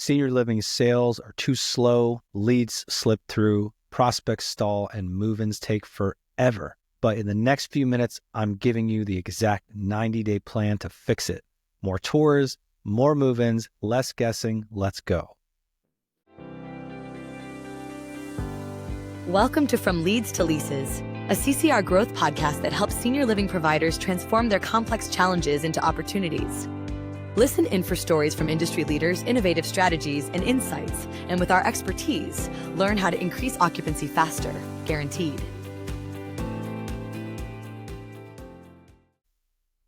Senior living sales are too slow, leads slip through, prospects stall, and move-ins take forever. But in the next few minutes, I'm giving you the exact 90-day plan to fix it. More tours, more move-ins, less guessing. Let's go. Welcome to From Leads to Leases, a CCR Growth podcast that helps senior living providers transform their complex challenges into opportunities. Listen in for stories from industry leaders, innovative strategies, and insights. And with our expertise, learn how to increase occupancy faster, guaranteed.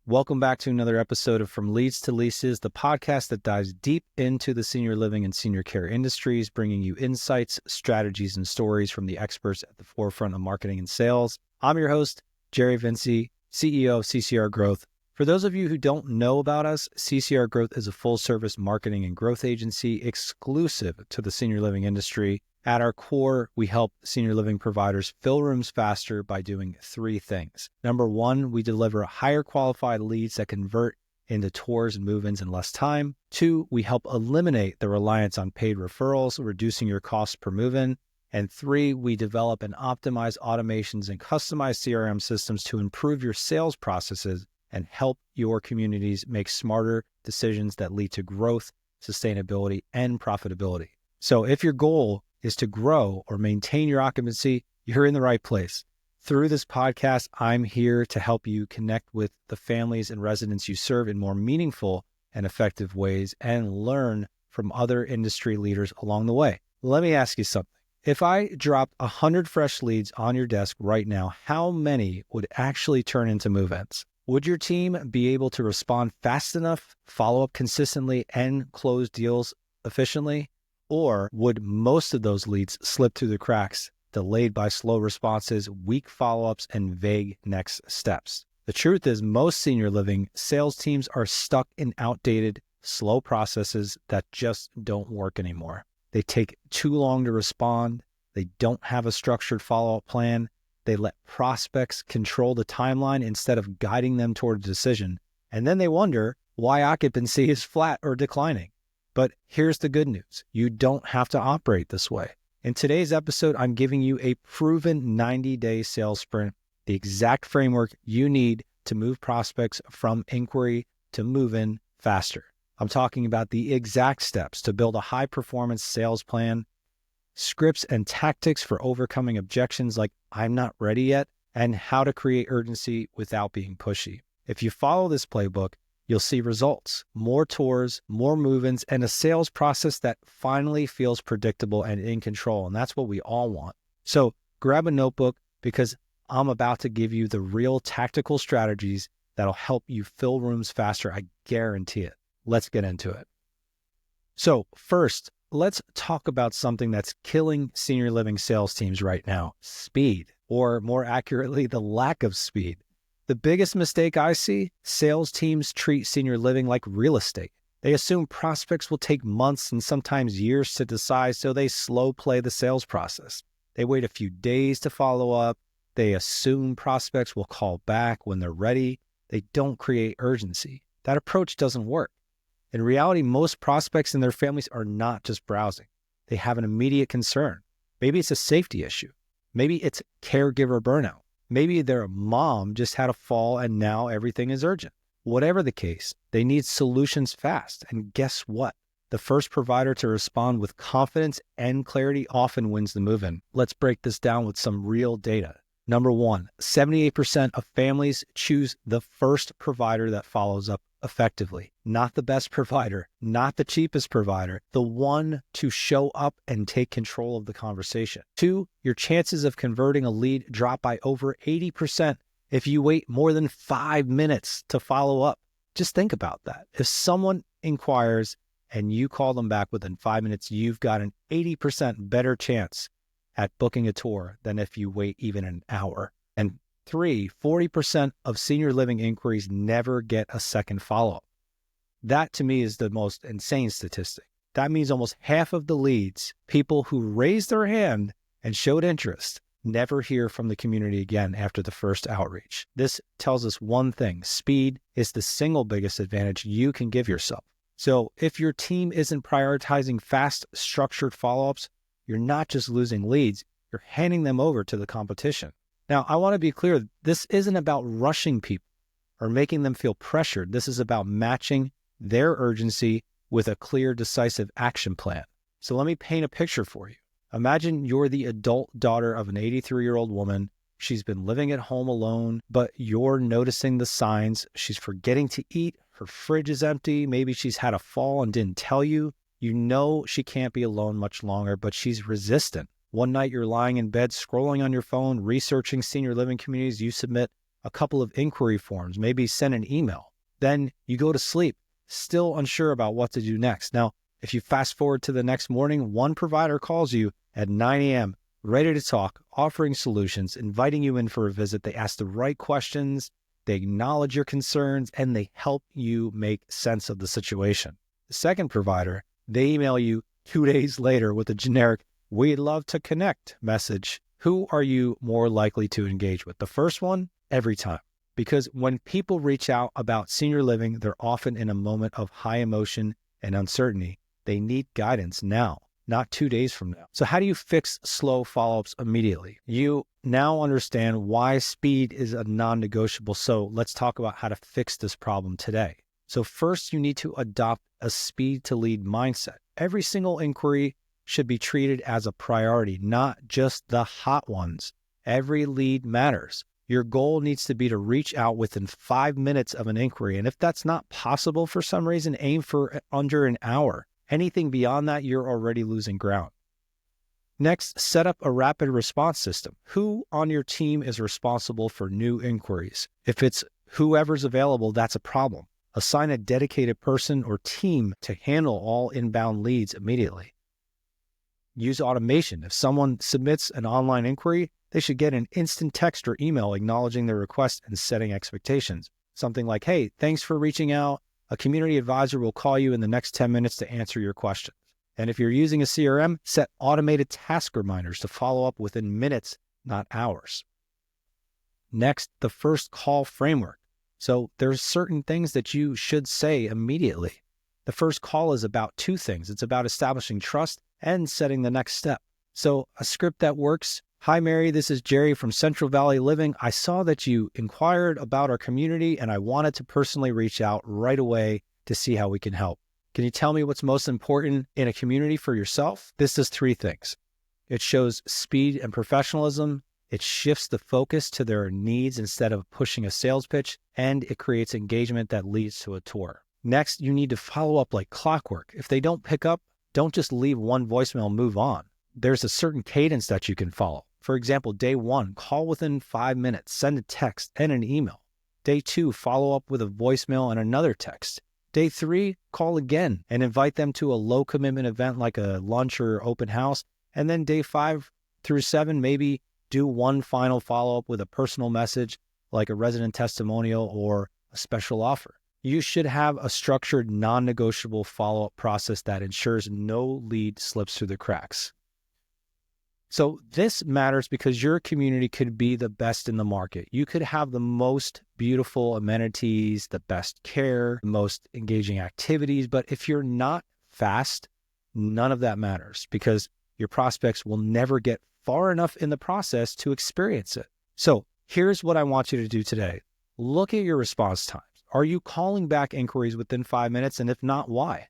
Welcome back to another episode of From Leads to Leases, the podcast that dives deep into the senior living and senior care industries, bringing you insights, strategies, and stories from the experts at the forefront of marketing and sales. I'm your host, Jerry Vinci, CEO of CCR Growth. For those of you who don't know about us, CCR Growth is a full-service marketing and growth agency exclusive to the senior living industry. At our core, we help senior living providers fill rooms faster by doing three things. Number one, we deliver higher qualified leads that convert into tours and move-ins in less time. Two, we help eliminate the reliance on paid referrals, reducing your costs per move-in. And three, we develop and optimize automations and customized CRM systems to improve your sales processes and help your communities make smarter decisions that lead to growth, sustainability, and profitability. So if your goal is to grow or maintain your occupancy, you're in the right place. Through this podcast, I'm here to help you connect with the families and residents you serve in more meaningful and effective ways and learn from other industry leaders along the way. Let me ask you something. If I dropped 100 fresh leads on your desk right now, how many would actually turn into move-ins? Would your team be able to respond fast enough, follow up consistently, and close deals efficiently? Or would most of those leads slip through the cracks, delayed by slow responses, weak follow-ups, and vague next steps? The truth is, most senior living sales teams are stuck in outdated, slow processes that just don't work anymore. They take too long to respond. They don't have a structured follow-up plan. They let prospects control the timeline instead of guiding them toward a decision. And then they wonder why occupancy is flat or declining. But here's the good news. You don't have to operate this way. In today's episode, I'm giving you a proven 90-day sales sprint, the exact framework you need to move prospects from inquiry to move-in faster. I'm talking about the exact steps to build a high-performance sales plan, scripts and tactics for overcoming objections like I'm not ready yet, and how to create urgency without being pushy. If you follow this playbook, you'll see results, more tours, more move-ins, and a sales process that finally feels predictable and in control. And that's what we all want. So grab a notebook because I'm about to give you the real tactical strategies that'll help you fill rooms faster. I guarantee it. Let's get into it. So first, let's talk about something that's killing senior living sales teams right now, speed, or more accurately, the lack of speed. The biggest mistake I see, sales teams treat senior living like real estate. They assume prospects will take months and sometimes years to decide, so they slow play the sales process. They wait a few days to follow up. They assume prospects will call back when they're ready. They don't create urgency. That approach doesn't work. In reality, most prospects and their families are not just browsing. They have an immediate concern. Maybe it's a safety issue. Maybe it's caregiver burnout. Maybe their mom just had a fall and now everything is urgent. Whatever the case, they need solutions fast. And guess what? The first provider to respond with confidence and clarity often wins the move-in. Let's break this down with some real data. Number one, 78% of families choose the first provider that follows up effectively. Not the best provider, not the cheapest provider, the one to show up and take control of the conversation. Two, your chances of converting a lead drop by over 80% if you wait more than 5 minutes to follow up. Just think about that. If someone inquires and you call them back within 5 minutes, you've got an 80% better chance at booking a tour than if you wait even an hour. And three, 40% of senior living inquiries never get a second follow-up. That to me is the most insane statistic. That means almost half of the leads, people who raised their hand and showed interest, never hear from the community again after the first outreach. This tells us one thing: speed is the single biggest advantage you can give yourself. So if your team isn't prioritizing fast, structured follow-ups, you're not just losing leads, you're handing them over to the competition. Now, I want to be clear, this isn't about rushing people or making them feel pressured. This is about matching their urgency with a clear, decisive action plan. So let me paint a picture for you. Imagine you're the adult daughter of an 83-year-old woman. She's been living at home alone, but you're noticing the signs. She's forgetting to eat. Her fridge is empty. Maybe she's had a fall and didn't tell you. You know she can't be alone much longer, but she's resistant. One night you're lying in bed, scrolling on your phone, researching senior living communities. You submit a couple of inquiry forms, maybe send an email. Then you go to sleep, still unsure about what to do next. Now, if you fast forward to the next morning, one provider calls you at 9 a.m., ready to talk, offering solutions, inviting you in for a visit. They ask the right questions, they acknowledge your concerns, and they help you make sense of the situation. The second provider, they email you 2 days later with a generic, "We'd love to connect" message. Who are you more likely to engage with? The first one? Every time. Because when people reach out about senior living, they're often in a moment of high emotion and uncertainty. They need guidance now, not 2 days from now. So how do you fix slow follow-ups immediately? You now understand why speed is a non-negotiable. So let's talk about how to fix this problem today. So first, you need to adopt a speed to lead mindset. Every single inquiry should be treated as a priority, not just the hot ones. Every lead matters. Your goal needs to be to reach out within 5 minutes of an inquiry. And if that's not possible for some reason, aim for under an hour. Anything beyond that, you're already losing ground. Next, set up a rapid response system. Who on your team is responsible for new inquiries? If it's whoever's available, that's a problem. Assign a dedicated person or team to handle all inbound leads immediately. Use automation. If someone submits an online inquiry, they should get an instant text or email acknowledging their request and setting expectations. Something like, "Hey, thanks for reaching out. A community advisor will call you in the next 10 minutes to answer your questions." And if you're using a CRM, set automated task reminders to follow up within minutes, not hours. Next, the first call framework. So there's certain things that you should say immediately. The first call is about two things. It's about establishing trust and setting the next step. So a script that works: "Hi, Mary, this is Jerry from Central Valley Living. I saw that you inquired about our community and I wanted to personally reach out right away to see how we can help. Can you tell me what's most important in a community for yourself?" This does three things. It shows speed and professionalism. It shifts the focus to their needs instead of pushing a sales pitch, and it creates engagement that leads to a tour. Next, you need to follow up like clockwork. If they don't pick up, don't just leave one voicemail and move on. There's a certain cadence that you can follow. For example, day 1, call within 5 minutes, send a text and an email. Day 2, follow up with a voicemail and another text. Day 3, call again and invite them to a low commitment event like a lunch or open house. And then day 5 through 7, maybe do one final follow-up with a personal message like a resident testimonial or a special offer. You should have a structured, non-negotiable follow-up process that ensures no lead slips through the cracks. So this matters because your community could be the best in the market. You could have the most beautiful amenities, the best care, the most engaging activities, but if you're not fast, none of that matters because your prospects will never get far enough in the process to experience it. So here's what I want you to do today. Look at your response times. Are you calling back inquiries within 5 minutes? And if not, why?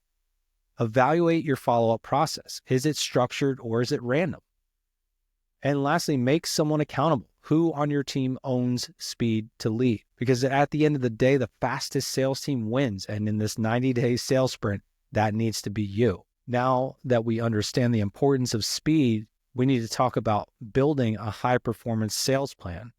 Evaluate your follow-up process. Is it structured or is it random? And lastly, make someone accountable. Who on your team owns speed to lead? Because at the end of the day, the fastest sales team wins. And in this 90-day sales sprint, that needs to be you. Now that we understand the importance of speed, we need to talk about building a high-performance sales plan.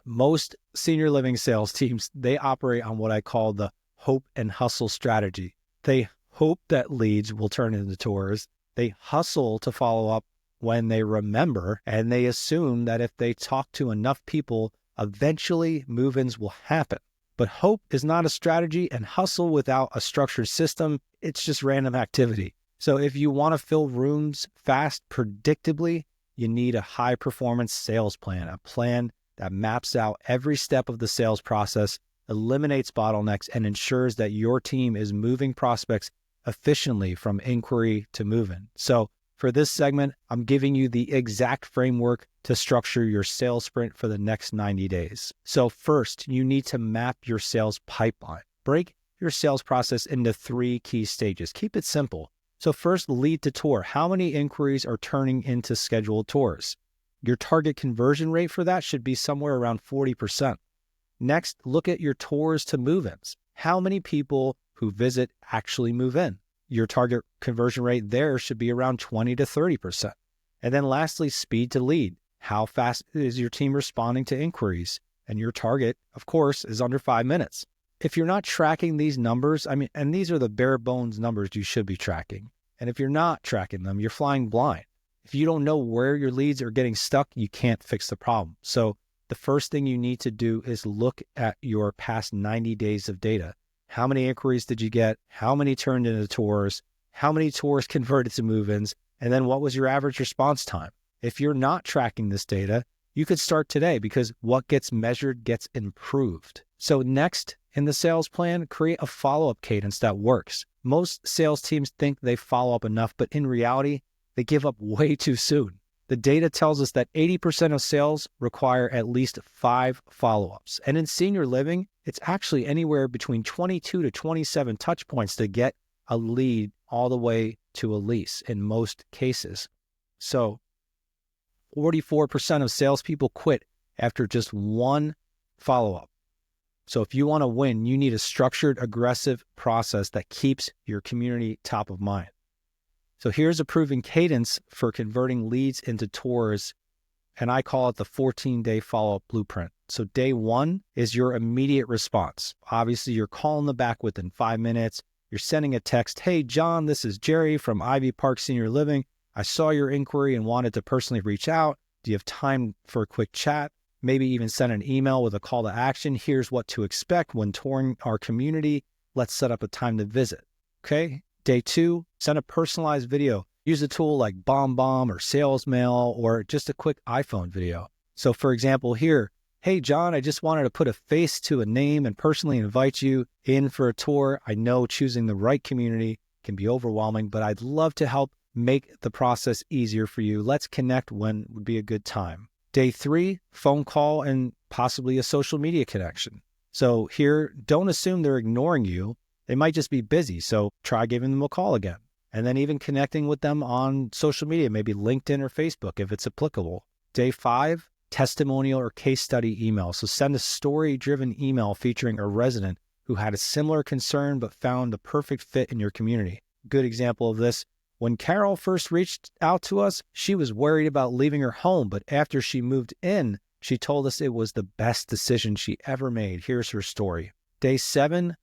Most senior living sales teams, they operate on what I call the hope and hustle strategy. They hope that leads will turn into tours. They hustle to follow up when they remember, and they assume that if they talk to enough people, eventually move-ins will happen. But hope is not a strategy, and hustle without a structured system, it's just random activity. So if you want to fill rooms fast, predictably, you need a high-performance sales plan, a plan that maps out every step of the sales process, eliminates bottlenecks, and ensures that your team is moving prospects efficiently from inquiry to move-in. So for this segment, I'm giving you the exact framework to structure your sales sprint for the next 90 days. So first, you need to map your sales pipeline. Break your sales process into 3 key stages. Keep it simple. So first, lead to tour. How many inquiries are turning into scheduled tours? Your target conversion rate for that should be somewhere around 40%. Next, look at your tours to move-ins. How many people who visit actually move in? Your target conversion rate there should be around 20 to 30%. And then lastly, speed to lead. How fast is your team responding to inquiries? And your target, of course, is under 5 minutes. If you're not tracking these numbers, and these are the bare bones numbers you should be tracking. And if you're not tracking them, you're flying blind. If you don't know where your leads are getting stuck, you can't fix the problem. So the first thing you need to do is look at your past 90 days of data. How many inquiries did you get? How many turned into tours? How many tours converted to move-ins? And then what was your average response time? If you're not tracking this data, you could start today, because what gets measured gets improved. So next in the sales plan, create a follow-up cadence that works. Most sales teams think they follow up enough, but in reality, they give up way too soon. The data tells us that 80% of sales require at least 5 follow-ups. And in senior living, it's actually anywhere between 22 to 27 touch points to get a lead all the way to a lease in most cases. So 44% of salespeople quit after just 1 follow-up. So if you want to win, you need a structured, aggressive process that keeps your community top of mind. So here's a proven cadence for converting leads into tours, and I call it the 14-day follow-up blueprint. So day 1 is your immediate response. Obviously, you're calling them back within 5 minutes. You're sending a text, "Hey, John, this is Jerry from Ivy Park Senior Living. I saw your inquiry and wanted to personally reach out. Do you have time for a quick chat?" Maybe even send an email with a call to action. "Here's what to expect when touring our community. Let's set up a time to visit." Okay? Day 2, send a personalized video. Use a tool like BombBomb or Sales Mail, or just a quick iPhone video. So for example here, "Hey John, I just wanted to put a face to a name and personally invite you in for a tour. I know choosing the right community can be overwhelming, but I'd love to help make the process easier for you. Let's connect when would be a good time." Day 3, phone call and possibly a social media connection. So here, don't assume they're ignoring you. They might just be busy, so try giving them a call again. And then even connecting with them on social media, maybe LinkedIn or Facebook if it's applicable. Day 5, testimonial or case study email. So send a story-driven email featuring a resident who had a similar concern but found the perfect fit in your community. Good example of this: when Carol first reached out to us, she was worried about leaving her home, but after she moved in, she told us it was the best decision she ever made. Here's her story. Day 7,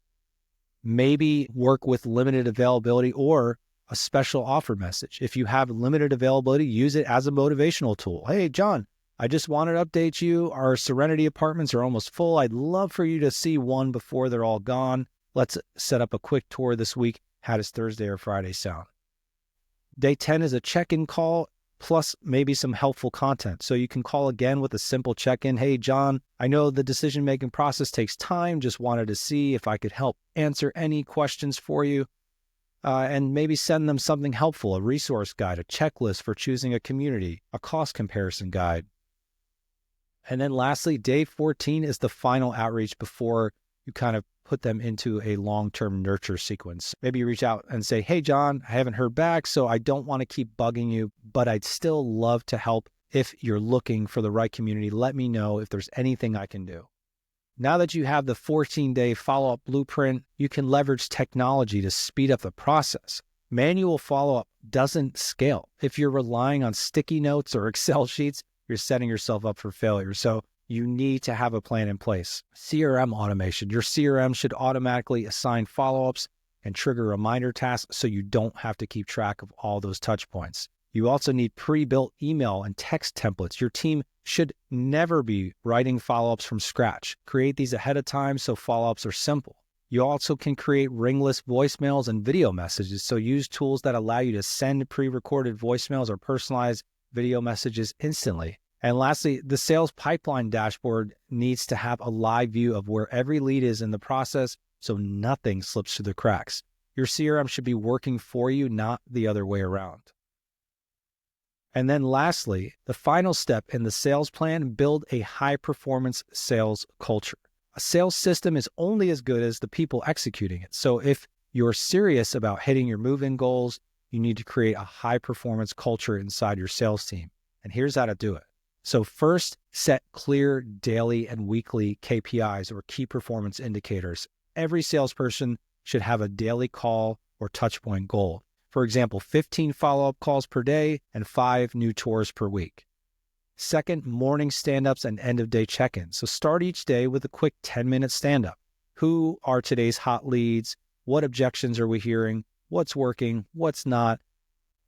maybe work with limited availability or a special offer message. If you have limited availability, use it as a motivational tool. "Hey, John, I just wanted to update you. Our Serenity apartments are almost full. I'd love for you to see one before they're all gone. Let's set up a quick tour this week. How does Thursday or Friday sound?" Day 10 is a check-in call plus maybe some helpful content. So you can call again with a simple check-in. "Hey, John, I know the decision-making process takes time. Just wanted to see if I could help answer any questions for you." And maybe send them something helpful, a resource guide, a checklist for choosing a community, a cost comparison guide. And then lastly, day 14 is the final outreach before you kind of put them into a long-term nurture sequence. Maybe you reach out and say, "Hey, John, I haven't heard back, so I don't want to keep bugging you, but I'd still love to help. If you're looking for the right community, let me know if there's anything I can do." Now that you have the 14-day follow-up blueprint, you can leverage technology to speed up the process. Manual follow-up doesn't scale. If you're relying on sticky notes or Excel sheets, you're setting yourself up for failure. So you need to have a plan in place. CRM automation. Your CRM should automatically assign follow-ups and trigger reminder tasks so you don't have to keep track of all those touch points. You also need pre-built email and text templates. Your team should never be writing follow-ups from scratch. Create these ahead of time so follow-ups are simple. You also can create ringless voicemails and video messages. So use tools that allow you to send pre-recorded voicemails or personalized video messages instantly. And lastly, the sales pipeline dashboard needs to have a live view of where every lead is in the process so nothing slips through the cracks. Your CRM should be working for you, not the other way around. And then lastly, the final step in the sales plan, build a high-performance sales culture. A sales system is only as good as the people executing it. So if you're serious about hitting your move-in goals, you need to create a high-performance culture inside your sales team. And here's how to do it. So first, set clear daily and weekly KPIs or key performance indicators. Every salesperson should have a daily call or touchpoint goal. For example, 15 follow-up calls per day and 5 new tours per week. Second, morning stand-ups and end-of-day check-ins. So start each day with a quick 10-minute stand-up. Who are today's hot leads? What objections are we hearing? What's working? What's not?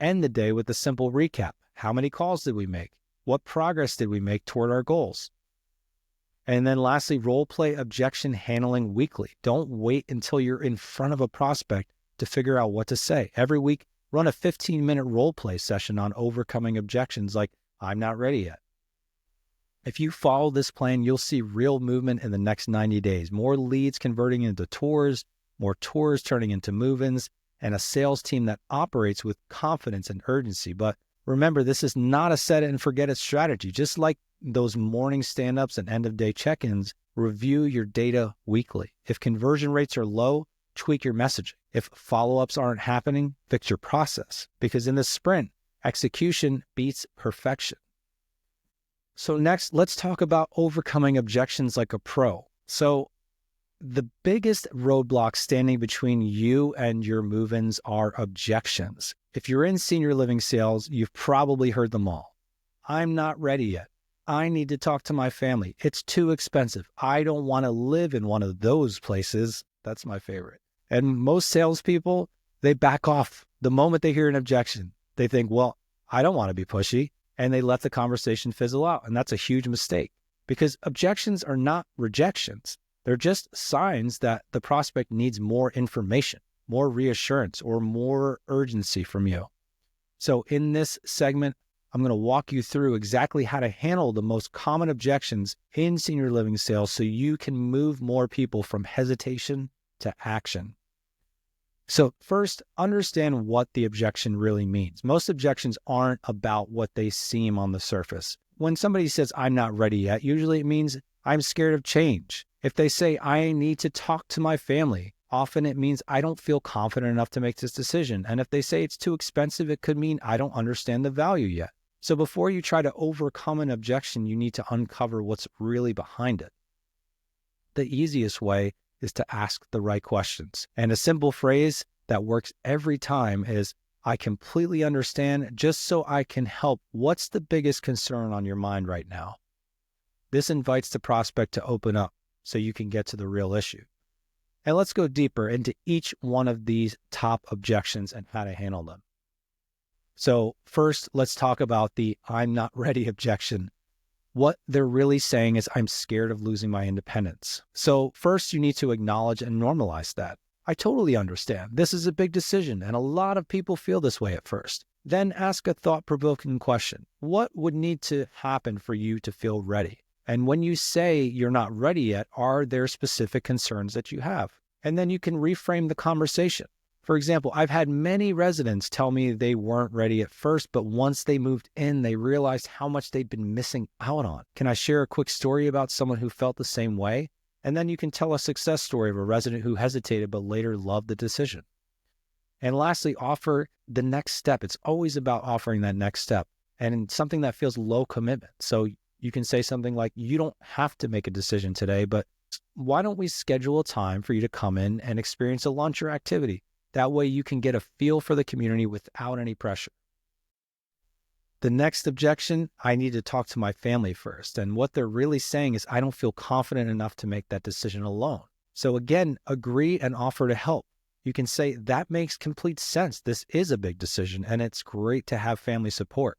End the day with a simple recap. How many calls did we make? What progress did we make toward our goals? And then lastly, role-play objection handling weekly. Don't wait until you're in front of a prospect to figure out what to say. Every week, run a 15-minute role-play session on overcoming objections like, I'm not ready yet. If you follow this plan, you'll see real movement in the next 90 days. More leads converting into tours, more tours turning into move-ins, and a sales team that operates with confidence and urgency. But remember, this is not a set it and forget it strategy. Just like those morning stand-ups and end-of-day check-ins, review your data weekly. If conversion rates are low, tweak your messaging. If follow-ups aren't happening, fix your process. Because in the sprint, execution beats perfection. So next, let's talk about overcoming objections like a pro. So the biggest roadblock standing between you and your move-ins are objections. If you're in senior living sales, you've probably heard them all. I'm not ready yet. I need to talk to my family. It's too expensive. I don't want to live in one of those places. That's my favorite. And most salespeople, they back off the moment they hear an objection. They think, well, I don't want to be pushy, and they let the conversation fizzle out. And that's a huge mistake because objections are not rejections. They're just signs that the prospect needs more information, more reassurance, or more urgency from you. So in this segment, I'm going to walk you through exactly how to handle the most common objections in senior living sales so you can move more people from hesitation to action. So first, understand what the objection really means. Most objections aren't about what they seem on the surface. When somebody says, I'm not ready yet, usually it means I'm scared of change. If they say, I need to talk to my family, often it means I don't feel confident enough to make this decision. And if they say it's too expensive, it could mean I don't understand the value yet. So before you try to overcome an objection, you need to uncover what's really behind it. The easiest way is to ask the right questions. And a simple phrase that works every time is, I completely understand, just so I can help. What's the biggest concern on your mind right now? This invites the prospect to open up so you can get to the real issue. And let's go deeper into each one of these top objections and how to handle them. So first, let's talk about the I'm not ready objection. What they're really saying is, I'm scared of losing my independence. So first, you need to acknowledge and normalize that. I totally understand. This is a big decision, and a lot of people feel this way at first. Then ask a thought-provoking question. What would need to happen for you to feel ready? And when you say you're not ready yet, are there specific concerns that you have? And then you can reframe the conversation. For example, I've had many residents tell me they weren't ready at first, but once they moved in, they realized how much they'd been missing out on. Can I share a quick story about someone who felt the same way? And then you can tell a success story of a resident who hesitated but later loved the decision. And lastly, offer the next step. It's always about offering that next step and something that feels low commitment. So you can say something like, you don't have to make a decision today, but why don't we schedule a time for you to come in and experience a lunch or activity? That way you can get a feel for the community without any pressure. The next objection, I need to talk to my family first. And what they're really saying is, I don't feel confident enough to make that decision alone. So again, agree and offer to help. You can say, that makes complete sense. This is a big decision, and it's great to have family support.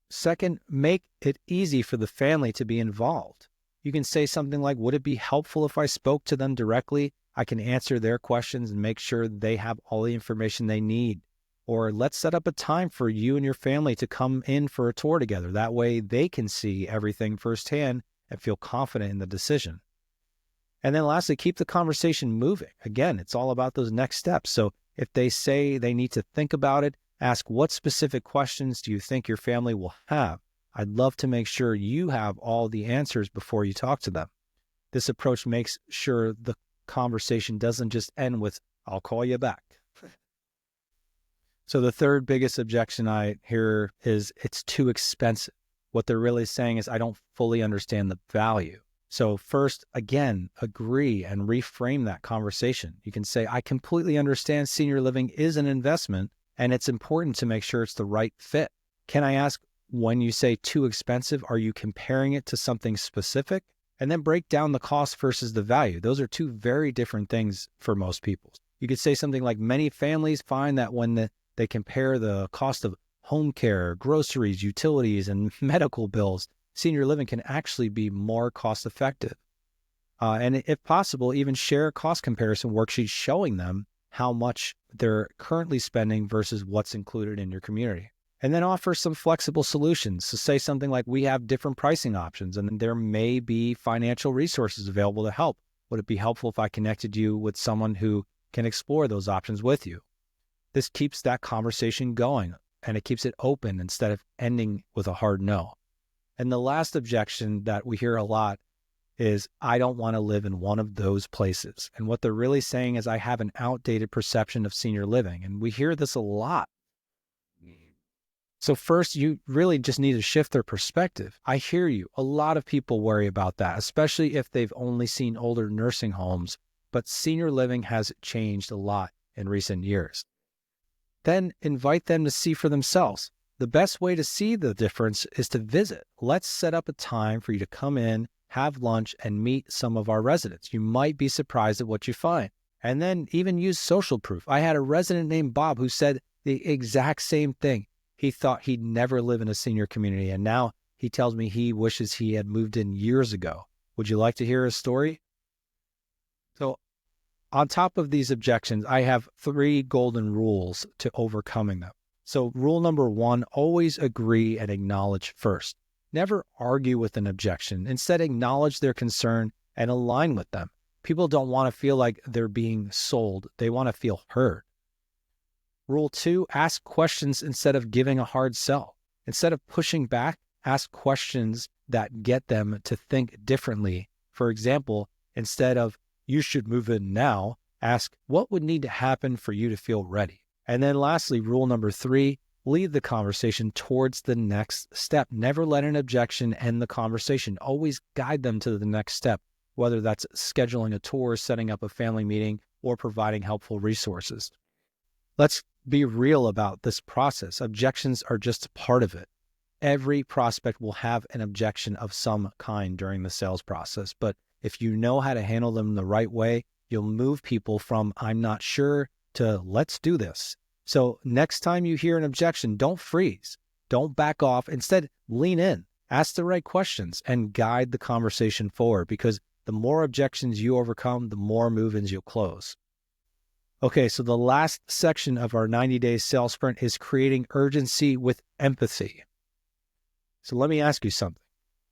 Second, make it easy for the family to be involved. You can say something like, would it be helpful if I spoke to them directly? I can answer their questions and make sure they have all the information they need. Or let's set up a time for you and your family to come in for a tour together. That way they can see everything firsthand and feel confident in the decision. And then lastly, keep the conversation moving. Again, it's all about those next steps. So if they say they need to think about it, ask what specific questions do you think your family will have? I'd love to make sure you have all the answers before you talk to them. This approach makes sure the conversation doesn't just end with, I'll call you back. So the third biggest objection I hear is it's too expensive. What they're really saying is I don't fully understand the value. So first, again, agree and reframe that conversation. You can say, I completely understand senior living is an investment and it's important to make sure it's the right fit. Can I ask, when you say too expensive, are you comparing it to something specific? And then break down the cost versus the value. Those are two very different things for most people. You could say something like, many families find that when they compare the cost of home care, groceries, utilities, and medical bills, senior living can actually be more cost effective. And if possible, even share a cost comparison worksheet showing them how much they're currently spending versus what's included in your community. And then offer some flexible solutions. So say something like, we have different pricing options and there may be financial resources available to help. Would it be helpful if I connected you with someone who can explore those options with you? This keeps that conversation going and it keeps it open instead of ending with a hard no. And the last objection that we hear a lot is, I don't want to live in one of those places. And what they're really saying is, I have an outdated perception of senior living. And we hear this a lot. So first, you really just need to shift their perspective. I hear you. A lot of people worry about that, especially if they've only seen older nursing homes, but senior living has changed a lot in recent years. Then invite them to see for themselves. The best way to see the difference is to visit. Let's set up a time for you to come in, have lunch, and meet some of our residents. You might be surprised at what you find. And then even use social proof. I had a resident named Bob who said the exact same thing. He thought he'd never live in a senior community, and now he tells me he wishes he had moved in years ago. Would you like to hear his story? So on top of these objections, I have 3 golden rules to overcoming them. So rule number 1, always agree and acknowledge first. Never argue with an objection. Instead, acknowledge their concern and align with them. People don't want to feel like they're being sold. They want to feel heard. Rule 2, ask questions instead of giving a hard sell. Instead of pushing back, ask questions that get them to think differently. For example, instead of, you should move in now, ask, what would need to happen for you to feel ready? And then lastly, rule number 3, lead the conversation towards the next step. Never let an objection end the conversation. Always guide them to the next step, whether that's scheduling a tour, setting up a family meeting, or providing helpful resources. Let's be real about this process. Objections are just part of it. Every prospect will have an objection of some kind during the sales process, but if you know how to handle them the right way, you'll move people from I'm not sure to let's do this. So next time you hear an objection, don't freeze. Don't back off. Instead, lean in, ask the right questions, and guide the conversation forward, because the more objections you overcome, the more move-ins you'll close. Okay, so the last section of our 90-day sales sprint is creating urgency with empathy. So let me ask you something.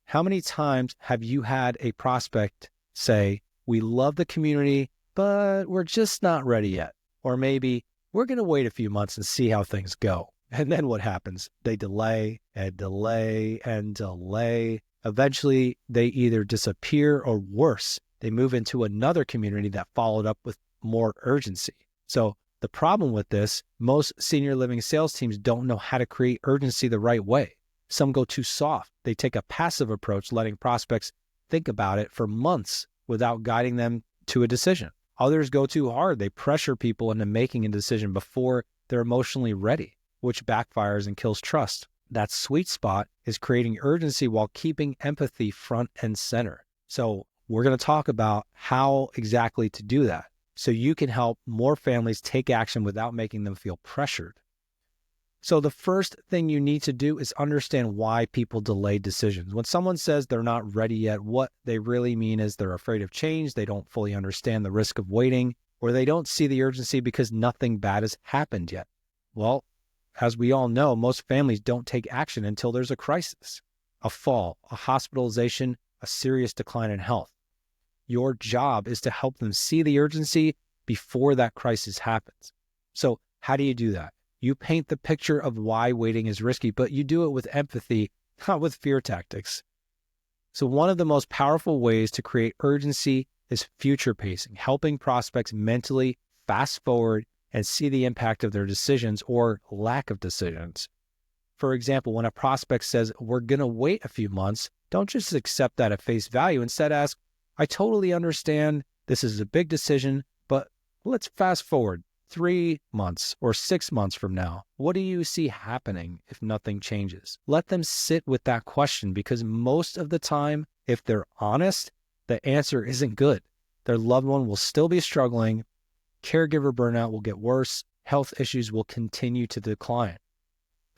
How many times have you had a prospect say, we love the community, but we're just not ready yet? Or maybe, we're going to wait a few months and see how things go. And then what happens? They delay and delay and delay. Eventually, they either disappear or worse, they move into another community that followed up with more urgency. So the problem with this, most senior living sales teams don't know how to create urgency the right way. Some go too soft. They take a passive approach, letting prospects think about it for months without guiding them to a decision. Others go too hard. They pressure people into making a decision before they're emotionally ready, which backfires and kills trust. That sweet spot is creating urgency while keeping empathy front and center. So we're going to talk about how exactly to do that, so you can help more families take action without making them feel pressured. So the first thing you need to do is understand why people delay decisions. When someone says they're not ready yet, what they really mean is they're afraid of change, they don't fully understand the risk of waiting, or they don't see the urgency because nothing bad has happened yet. Well, as we all know, most families don't take action until there's a crisis, a fall, a hospitalization, a serious decline in health. Your job is to help them see the urgency before that crisis happens. So how do you do that? You paint the picture of why waiting is risky, but you do it with empathy, not with fear tactics. So one of the most powerful ways to create urgency is future pacing, helping prospects mentally fast forward and see the impact of their decisions or lack of decisions. For example, when a prospect says, we're going to wait a few months, don't just accept that at face value. Instead, ask, I totally understand this is a big decision, but let's fast forward 3 months or 6 months from now. What do you see happening if nothing changes? Let them sit with that question, because most of the time, if they're honest, the answer isn't good. Their loved one will still be struggling. Caregiver burnout will get worse. Health issues will continue to decline.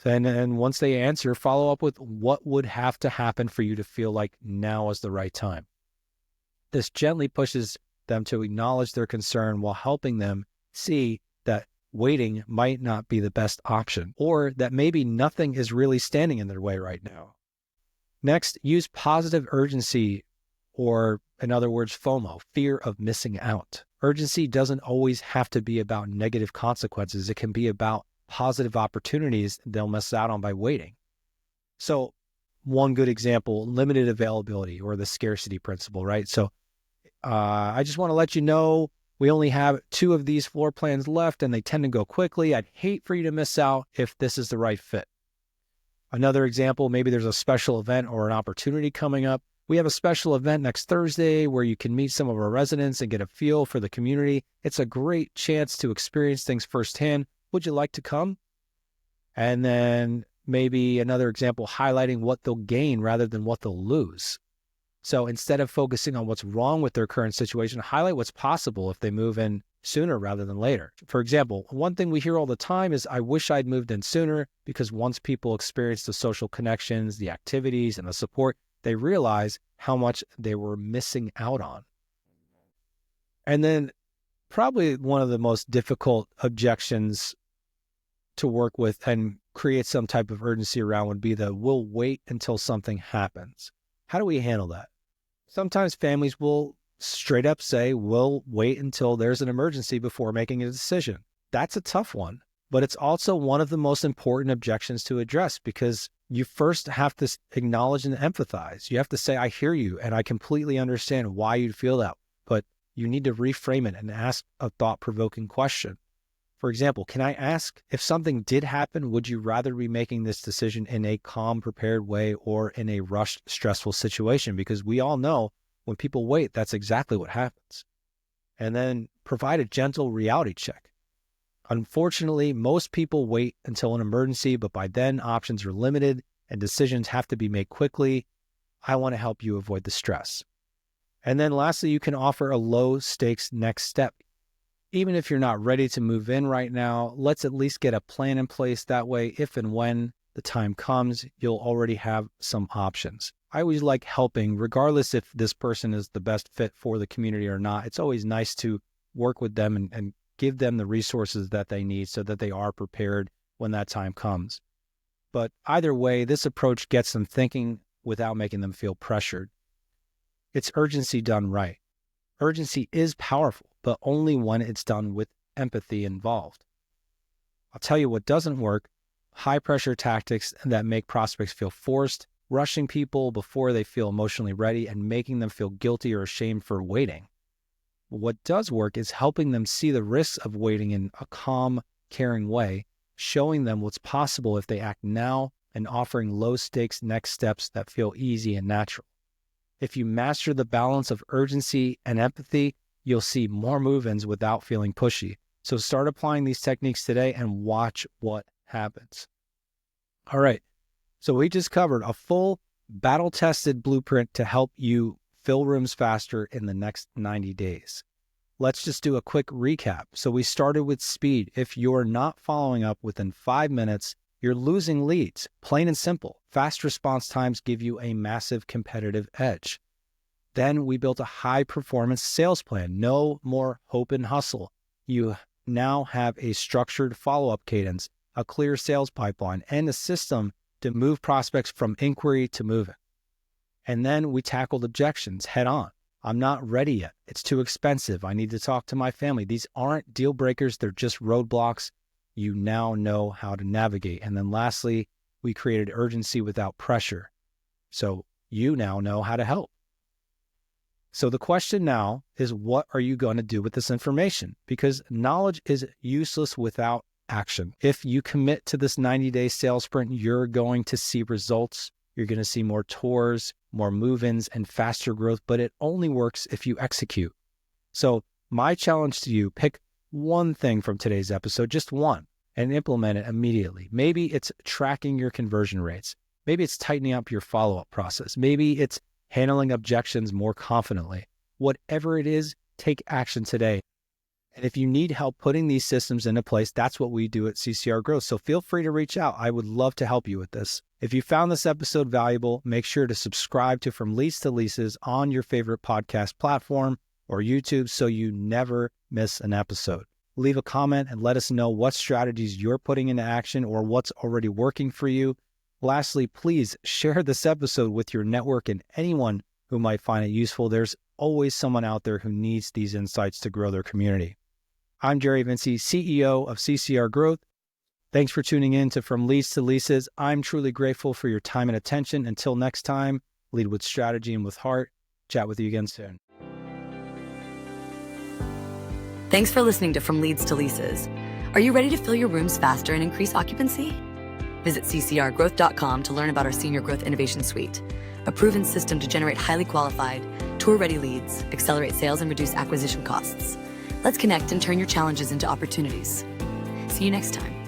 And once they answer, follow up with what would have to happen for you to feel like now is the right time. This gently pushes them to acknowledge their concern while helping them see that waiting might not be the best option, or that maybe nothing is really standing in their way right now. Next, use positive urgency, or in other words, FOMO, fear of missing out. Urgency doesn't always have to be about negative consequences. It can be about positive opportunities they'll miss out on by waiting. So one good example, limited availability, or the scarcity principle, right? So I just want to let you know, we only have 2 of these floor plans left and they tend to go quickly. I'd hate for you to miss out if this is the right fit. Another example, maybe there's a special event or an opportunity coming up. We have a special event next Thursday where you can meet some of our residents and get a feel for the community. It's a great chance to experience things firsthand. Would you like to come? And then maybe another example, highlighting what they'll gain rather than what they'll lose. So instead of focusing on what's wrong with their current situation, highlight what's possible if they move in sooner rather than later. For example, one thing we hear all the time is, I wish I'd moved in sooner, because once people experience the social connections, the activities, and the support, they realize how much they were missing out on. And then probably one of the most difficult objections to work with and create some type of urgency around would be the, we'll wait until something happens. How do we handle that? Sometimes families will straight up say, we'll wait until there's an emergency before making a decision. That's a tough one, but it's also one of the most important objections to address, because you first have to acknowledge and empathize. You have to say, I hear you and I completely understand why you'd feel that, but you need to reframe it and ask a thought-provoking question. For example, can I ask, if something did happen, would you rather be making this decision in a calm, prepared way or in a rushed, stressful situation? Because we all know when people wait, that's exactly what happens. And then provide a gentle reality check. Unfortunately, most people wait until an emergency, but by then options are limited and decisions have to be made quickly. I want to help you avoid the stress. And then lastly, you can offer a low stakes next step. Even if you're not ready to move in right now, let's at least get a plan in place. That way, if and when the time comes, you'll already have some options. I always like helping, regardless if this person is the best fit for the community or not. It's always nice to work with them and give them the resources that they need so that they are prepared when that time comes. But either way, this approach gets them thinking without making them feel pressured. It's urgency done right. Urgency is powerful, but only when it's done with empathy involved. I'll tell you what doesn't work: high pressure tactics that make prospects feel forced, rushing people before they feel emotionally ready, and making them feel guilty or ashamed for waiting. What does work is helping them see the risks of waiting in a calm, caring way, showing them what's possible if they act now, and offering low stakes next steps that feel easy and natural. If you master the balance of urgency and empathy, you'll see more move-ins without feeling pushy. So start applying these techniques today and watch what happens. All right. So we just covered a full battle-tested blueprint to help you fill rooms faster in the next 90 days. Let's just do a quick recap. So we started with speed. If you're not following up within 5 minutes, you're losing leads. Plain and simple. Fast response times give you a massive competitive edge. Then we built a high-performance sales plan. No more hope and hustle. You now have a structured follow-up cadence, a clear sales pipeline, and a system to move prospects from inquiry to moving. And then we tackled objections head on. I'm not ready yet. It's too expensive. I need to talk to my family. These aren't deal breakers. They're just roadblocks. You now know how to navigate. And then lastly, we created urgency without pressure. So you now know how to help. So the question now is, what are you going to do with this information? Because knowledge is useless without action. If you commit to this 90-day sales sprint, you're going to see results. You're going to see more tours, more move-ins, and faster growth, but it only works if you execute. So my challenge to you, pick one thing from today's episode, just one, and implement it immediately. Maybe it's tracking your conversion rates. Maybe it's tightening up your follow-up process. Maybe it's handling objections more confidently. Whatever it is, take action today. And if you need help putting these systems into place, that's what we do at CCR Growth. So feel free to reach out. I would love to help you with this. If you found this episode valuable, make sure to subscribe to From Leads to Leases on your favorite podcast platform or YouTube so you never miss an episode. Leave a comment and let us know what strategies you're putting into action or what's already working for you. Lastly, please share this episode with your network and anyone who might find it useful. There's always someone out there who needs these insights to grow their community. I'm Jerry Vinci, CEO of CCR Growth. Thanks for tuning in to From Leads to Leases. I'm truly grateful for your time and attention. Until next time, lead with strategy and with heart. Chat with you again soon. Thanks for listening to From Leads to Leases. Are you ready to fill your rooms faster and increase occupancy? Visit ccrgrowth.com to learn about our Senior Growth Innovation Suite, a proven system to generate highly qualified, tour-ready leads, accelerate sales, and reduce acquisition costs. Let's connect and turn your challenges into opportunities. See you next time.